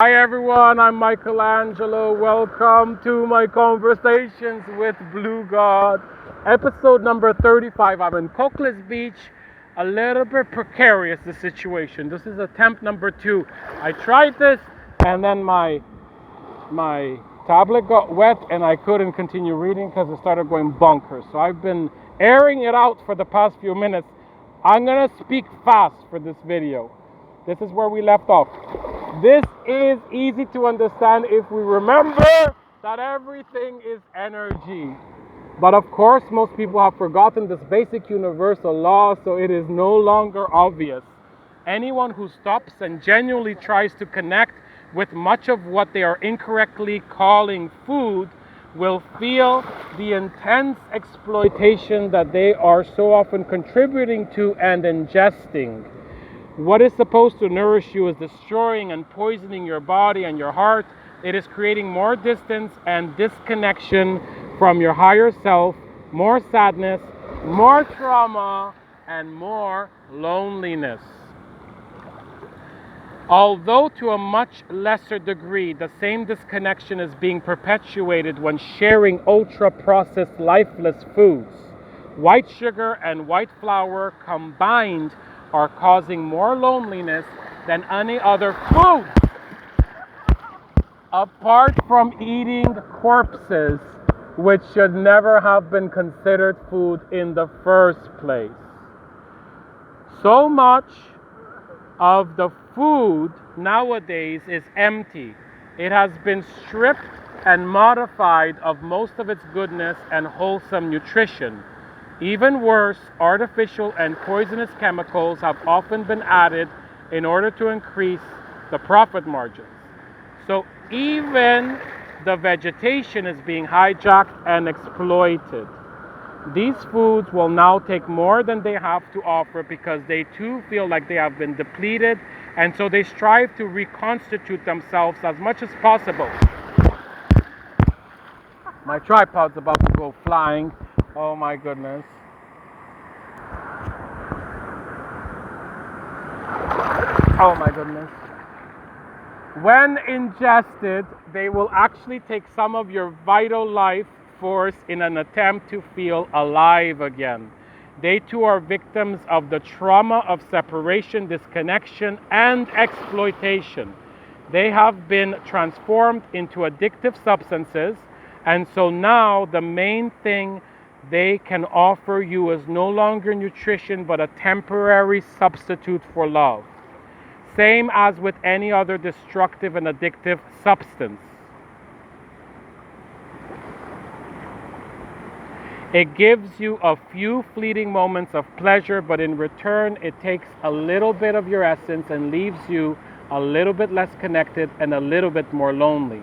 Hi everyone, I'm Michelangelo. Welcome to my conversations with BlueGod. Episode number 35. I'm in Coquelin Beach. A little bit precarious the situation. This is attempt number 2. I tried this and then my tablet got wet and I couldn't continue reading because it started going bonkers. So I've been airing it out for the past few minutes. I'm gonna speak fast for this video. This is where we left off. This is easy to understand if we remember that everything is energy. But of course, most people have forgotten this basic universal law, so it is no longer obvious. Anyone who stops and genuinely tries to connect with much of what they are incorrectly calling food will feel the intense exploitation that they are so often contributing to and ingesting. What is supposed to nourish you is destroying and poisoning your body and your heart. It is creating more distance and disconnection from your higher self, more sadness, more trauma, and more loneliness. Although to a much lesser degree, the same disconnection is being perpetuated when sharing ultra-processed lifeless foods. White sugar and white flour combined are causing more loneliness than any other food. Apart from eating corpses, which should never have been considered food in the first place. So much of the food nowadays is empty. It has been stripped and modified of most of its goodness and wholesome nutrition. Even worse, artificial and poisonous chemicals have often been added in order to increase the profit margins. So even the vegetation is being hijacked and exploited. These foods will now take more than they have to offer because they too feel like they have been depleted, and so they strive to reconstitute themselves as much as possible. My tripod's about to go flying. Oh my goodness. Oh my goodness. When ingested, they will actually take some of your vital life force in an attempt to feel alive again. They too are victims of the trauma of separation, disconnection, and exploitation. They have been transformed into addictive substances, and so now the main thing they can offer you is no longer nutrition but a temporary substitute for love. Same as with any other destructive and addictive substance. It gives you a few fleeting moments of pleasure, but in return, it takes a little bit of your essence and leaves you a little bit less connected and a little bit more lonely.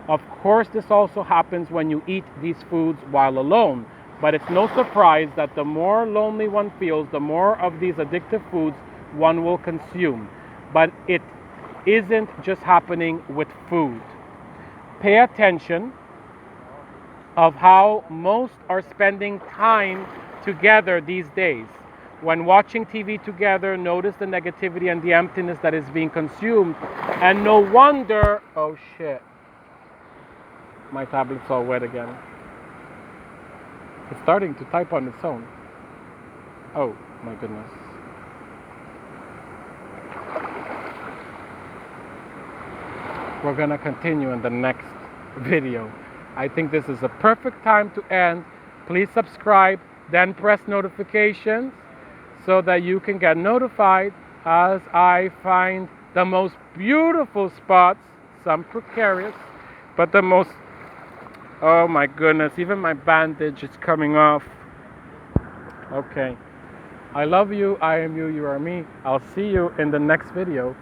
Of course, this also happens when you eat these foods while alone, but it's no surprise that the more lonely one feels, the more of these addictive foods one will consume. But it isn't just happening with food. Pay attention of how most are spending time together these days. When watching TV together, notice the negativity and the emptiness that is being consumed. And no wonder, oh shit, my tablet's all wet again. It's starting to type on its own. Oh my goodness. We're gonna continue in the next video. I think this is a perfect time to end. Please subscribe, then press notifications so that you can get notified as I find the most beautiful spots, some precarious, but the most, oh my goodness, even my bandage is coming off. Okay. I love you, I am you, you are me. I'll see you in the next video.